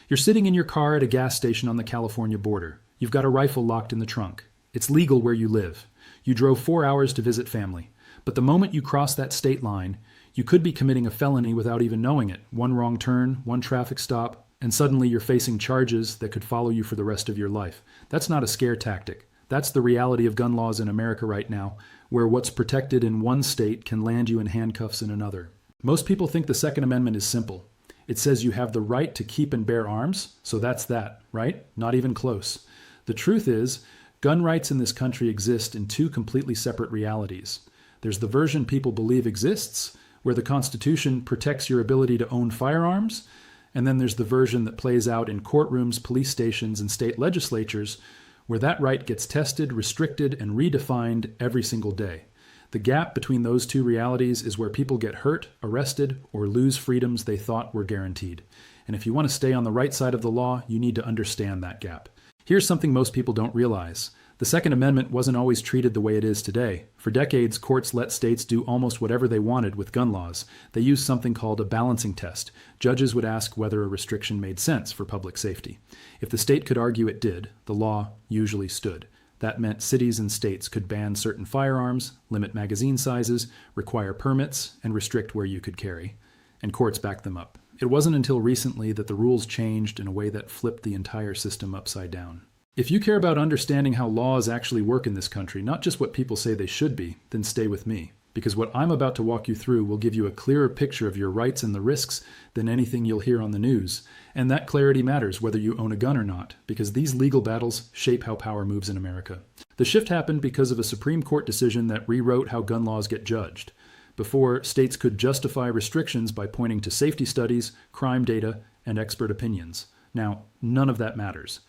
You're sitting in your car at a gas station on the California border. You've got a rifle locked in the trunk. It's legal where you live. You drove 4 hours to visit family. But the moment you cross that state line, you could be committing a felony without even knowing it. One wrong turn, one traffic stop, and suddenly you're facing charges that could follow you for the rest of your life. That's not a scare tactic. That's the reality of gun laws in America right now, where what's protected in one state can land you in handcuffs in another. Most people think the Second Amendment is simple. It says you have the right to keep and bear arms, so that's that, right? Not even close. The truth is, gun rights in this country exist in two completely separate realities. There's the version people believe exists, where the Constitution protects your ability to own firearms, and then there's the version that plays out in courtrooms, police stations, and state legislatures, where that right gets tested, restricted, and redefined every single day. The gap between those two realities is where people get hurt, arrested, or lose freedoms they thought were guaranteed. And if you want to stay on the right side of the law, you need to understand that gap. Here's something most people don't realize. The Second Amendment wasn't always treated the way it is today. For decades, courts let states do almost whatever they wanted with gun laws. They used something called a balancing test. Judges would ask whether a restriction made sense for public safety. If the state could argue it did, the law usually stood. That meant cities and states could ban certain firearms, limit magazine sizes, require permits, and restrict where you could carry. And courts backed them up. It wasn't until recently that the rules changed in a way that flipped the entire system upside down. If you care about understanding how laws actually work in this country, not just what people say they should be, then stay with me. Because what I'm about to walk you through will give you a clearer picture of your rights and the risks than anything you'll hear on the news. And that clarity matters whether you own a gun or not, because these legal battles shape how power moves in America. The shift happened because of a Supreme Court decision that rewrote how gun laws get judged. Before, states could justify restrictions by pointing to safety studies, crime data, and expert opinions. Now, none of that matters.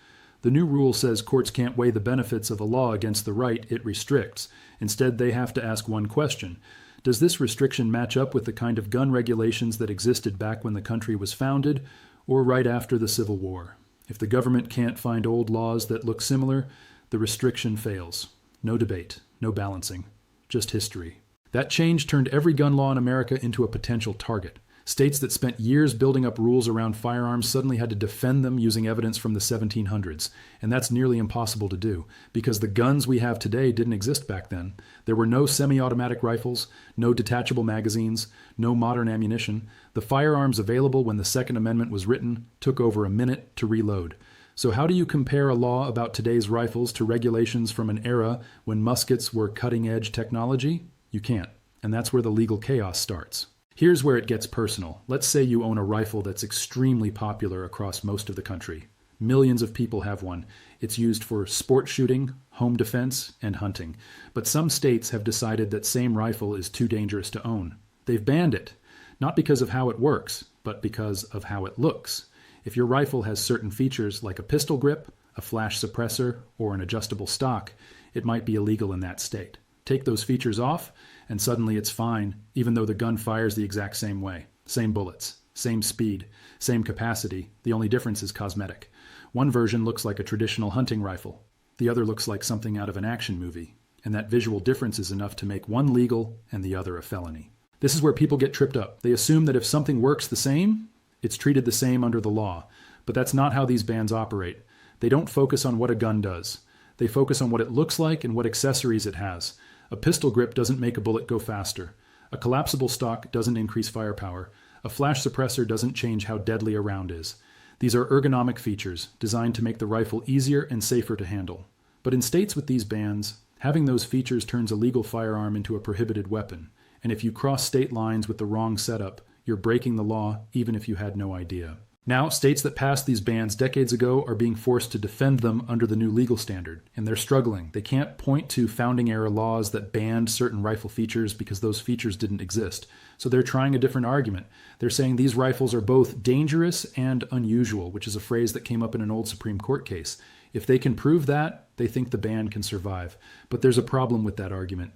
The new rule says courts can't weigh the benefits of a law against the right it restricts. Instead, they have to ask one question. Does this restriction match up with the kind of gun regulations that existed back when the country was founded, or right after the Civil War? If the government can't find old laws that look similar, the restriction fails. No debate, no balancing, just history. That change turned every gun law in America into a potential target. States that spent years building up rules around firearms suddenly had to defend them using evidence from the 1700s. And that's nearly impossible to do, because the guns we have today didn't exist back then. There were no semi-automatic rifles, no detachable magazines, no modern ammunition. The firearms available when the Second Amendment was written took over a minute to reload. So how do you compare a law about today's rifles to regulations from an era when muskets were cutting-edge technology? You can't. And that's where the legal chaos starts. Here's where it gets personal. Let's say you own a rifle that's extremely popular across most of the country. Millions of people have one. It's used for sport shooting, home defense, and hunting. But some states have decided that same rifle is too dangerous to own. They've banned it, not because of how it works, but because of how it looks. If your rifle has certain features like a pistol grip, a flash suppressor, or an adjustable stock, it might be illegal in that state. Take those features off, and suddenly it's fine, even though the gun fires the exact same way. Same bullets, same speed, same capacity. The only difference is cosmetic. One version looks like a traditional hunting rifle. The other looks like something out of an action movie. And that visual difference is enough to make one legal and the other a felony. This is where people get tripped up. They assume that if something works the same, it's treated the same under the law. But that's not how these bans operate. They don't focus on what a gun does. They focus on what it looks like and what accessories it has. A pistol grip doesn't make a bullet go faster. A collapsible stock doesn't increase firepower. A flash suppressor doesn't change how deadly a round is. These are ergonomic features designed to make the rifle easier and safer to handle. But in states with these bans, having those features turns a legal firearm into a prohibited weapon. And if you cross state lines with the wrong setup, you're breaking the law even if you had no idea. Now, states that passed these bans decades ago are being forced to defend them under the new legal standard, and they're struggling. They can't point to founding-era laws that banned certain rifle features because those features didn't exist. So they're trying a different argument. They're saying these rifles are both dangerous and unusual, which is a phrase that came up in an old Supreme Court case. If they can prove that, they think the ban can survive. But there's a problem with that argument.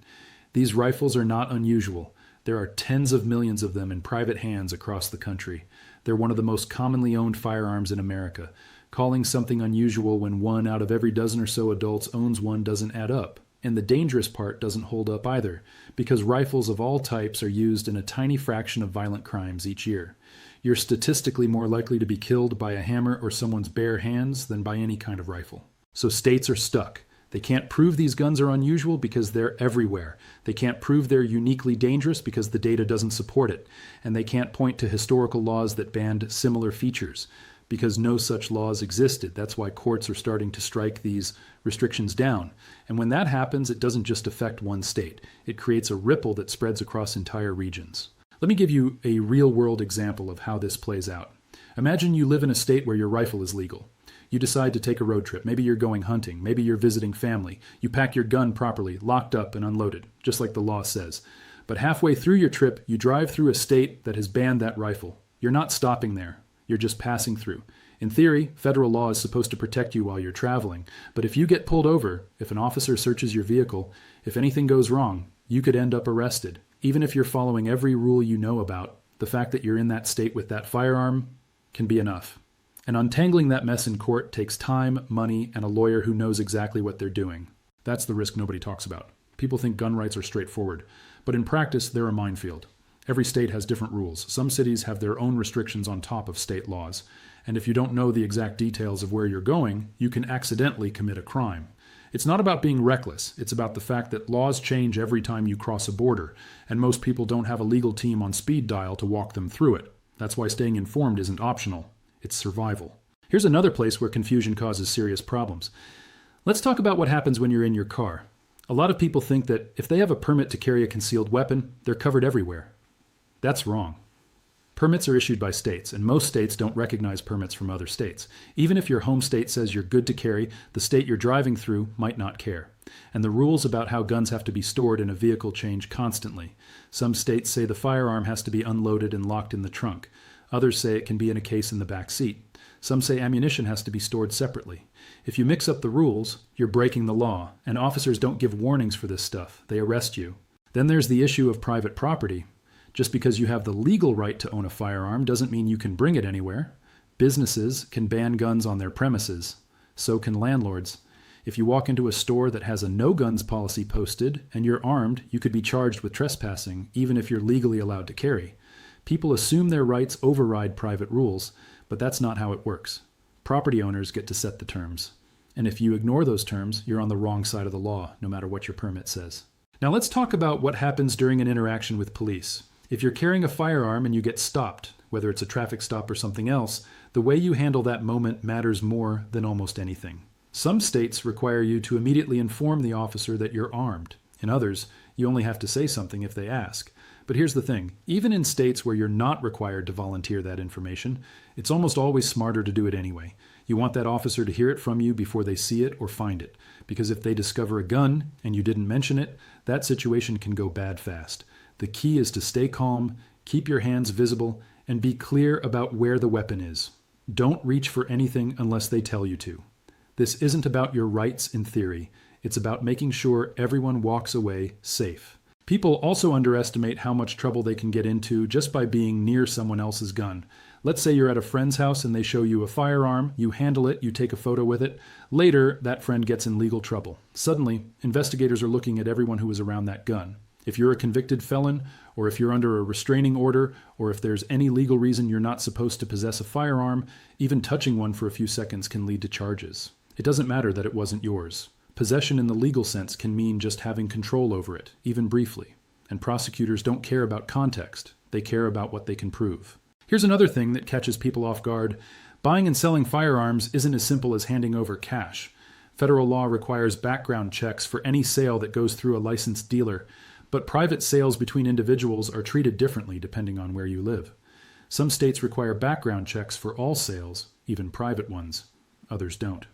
These rifles are not unusual. There are tens of millions of them in private hands across the country. They're one of the most commonly owned firearms in America. Calling something unusual when 1 out of every dozen or so adults owns one doesn't add up. And the dangerous part doesn't hold up either, because rifles of all types are used in a tiny fraction of violent crimes each year. You're statistically more likely to be killed by a hammer or someone's bare hands than by any kind of rifle. So states are stuck. They can't prove these guns are unusual because they're everywhere. They can't prove they're uniquely dangerous because the data doesn't support it. And they can't point to historical laws that banned similar features because no such laws existed. That's why courts are starting to strike these restrictions down. And when that happens, it doesn't just affect one state. It creates a ripple that spreads across entire regions. Let me give you a real-world example of how this plays out. Imagine you live in a state where your rifle is legal. You decide to take a road trip. Maybe you're going hunting. Maybe you're visiting family. You pack your gun properly, locked up and unloaded, just like the law says. But halfway through your trip, you drive through a state that has banned that rifle. You're not stopping there. You're just passing through. In theory, federal law is supposed to protect you while you're traveling. But if you get pulled over, if an officer searches your vehicle, if anything goes wrong, you could end up arrested. Even if you're following every rule you know about, the fact that you're in that state with that firearm can be enough. And untangling that mess in court takes time, money, and a lawyer who knows exactly what they're doing. That's the risk nobody talks about. People think gun rights are straightforward, but in practice, they're a minefield. Every state has different rules. Some cities have their own restrictions on top of state laws. And if you don't know the exact details of where you're going, you can accidentally commit a crime. It's not about being reckless. It's about the fact that laws change every time you cross a border, and most people don't have a legal team on speed dial to walk them through it. That's why staying informed isn't optional. It's survival. Here's another place where confusion causes serious problems. Let's talk about what happens when you're in your car. A lot of people think that if they have a permit to carry a concealed weapon, they're covered everywhere. That's wrong. Permits are issued by states, and most states don't recognize permits from other states. Even if your home state says you're good to carry, the state you're driving through might not care. And the rules about how guns have to be stored in a vehicle change constantly. Some states say the firearm has to be unloaded and locked in the trunk. Others say it can be in a case in the back seat. Some say ammunition has to be stored separately. If you mix up the rules, you're breaking the law, and officers don't give warnings for this stuff. They arrest you. Then there's the issue of private property. Just because you have the legal right to own a firearm doesn't mean you can bring it anywhere. Businesses can ban guns on their premises. So can landlords. If you walk into a store that has a no-guns policy posted and you're armed, you could be charged with trespassing, even if you're legally allowed to carry. People assume their rights override private rules, but that's not how it works. Property owners get to set the terms. And if you ignore those terms, you're on the wrong side of the law, no matter what your permit says. Now let's talk about what happens during an interaction with police. If you're carrying a firearm and you get stopped, whether it's a traffic stop or something else, the way you handle that moment matters more than almost anything. Some states require you to immediately inform the officer that you're armed. In others, you only have to say something if they ask. But here's the thing, even in states where you're not required to volunteer that information, it's almost always smarter to do it anyway. You want that officer to hear it from you before they see it or find it. Because if they discover a gun and you didn't mention it, that situation can go bad fast. The key is to stay calm, keep your hands visible, and be clear about where the weapon is. Don't reach for anything unless they tell you to. This isn't about your rights in theory. It's about making sure everyone walks away safe. People also underestimate how much trouble they can get into just by being near someone else's gun. Let's say you're at a friend's house and they show you a firearm, you handle it, you take a photo with it. Later, that friend gets in legal trouble. Suddenly, investigators are looking at everyone who was around that gun. If you're a convicted felon, or if you're under a restraining order, or if there's any legal reason you're not supposed to possess a firearm, even touching one for a few seconds can lead to charges. It doesn't matter that it wasn't yours. Possession in the legal sense can mean just having control over it, even briefly. And prosecutors don't care about context. They care about what they can prove. Here's another thing that catches people off guard. Buying and selling firearms isn't as simple as handing over cash. Federal law requires background checks for any sale that goes through a licensed dealer, but private sales between individuals are treated differently depending on where you live. Some states require background checks for all sales, even private ones. Others don't.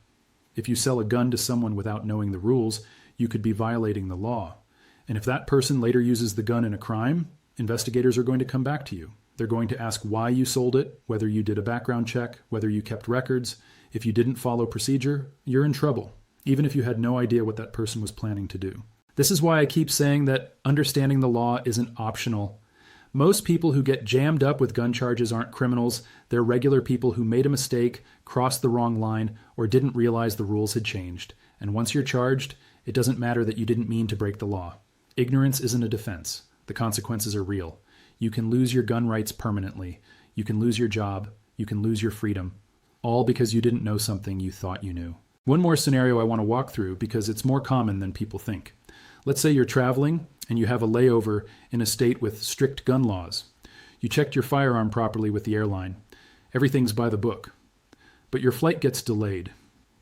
If you sell a gun to someone without knowing the rules, you could be violating the law. And if that person later uses the gun in a crime, investigators are going to come back to you. They're going to ask why you sold it, whether you did a background check, whether you kept records. If you didn't follow procedure, you're in trouble, even if you had no idea what that person was planning to do. This is why I keep saying that understanding the law isn't optional. Most people who get jammed up with gun charges aren't criminals. They're regular people who made a mistake, crossed the wrong line, or didn't realize the rules had changed. And once you're charged, it doesn't matter that you didn't mean to break the law. Ignorance isn't a defense. The consequences are real. You can lose your gun rights permanently. You can lose your job. You can lose your freedom. All because you didn't know something you thought you knew. One more scenario I want to walk through because it's more common than people think. Let's say you're traveling and you have a layover in a state with strict gun laws. You checked your firearm properly with the airline. Everything's by the book. But your flight gets delayed.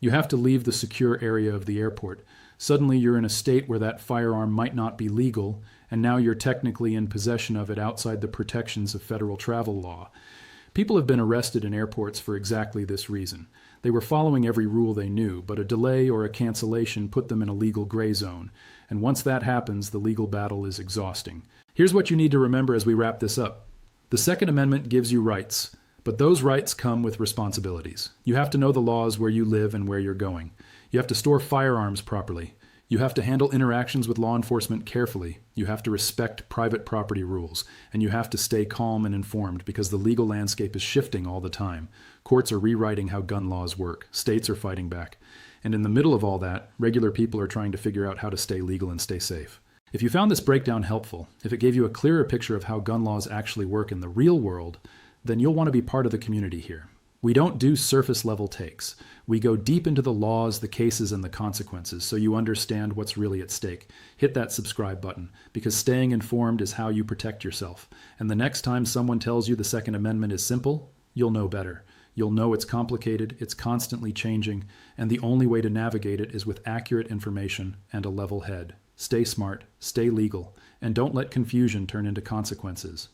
You have to leave the secure area of the airport. Suddenly you're in a state where that firearm might not be legal, and now you're technically in possession of it outside the protections of federal travel law. People have been arrested in airports for exactly this reason. They were following every rule they knew, but a delay or a cancellation put them in a legal gray zone. And once that happens, the legal battle is exhausting. Here's what you need to remember as we wrap this up. The Second Amendment gives you rights, but those rights come with responsibilities. You have to know the laws where you live and where you're going. You have to store firearms properly. You have to handle interactions with law enforcement carefully. You have to respect private property rules. And you have to stay calm and informed because the legal landscape is shifting all the time. Courts are rewriting how gun laws work. States are fighting back. And in the middle of all that, regular people are trying to figure out how to stay legal and stay safe. If you found this breakdown helpful, if it gave you a clearer picture of how gun laws actually work in the real world, then you'll want to be part of the community here. We don't do surface-level takes. We go deep into the laws, the cases, and the consequences so you understand what's really at stake. Hit that subscribe button, because staying informed is how you protect yourself. And the next time someone tells you the Second Amendment is simple, you'll know better. You'll know it's complicated, it's constantly changing, and the only way to navigate it is with accurate information and a level head. Stay smart, stay legal, and don't let confusion turn into consequences.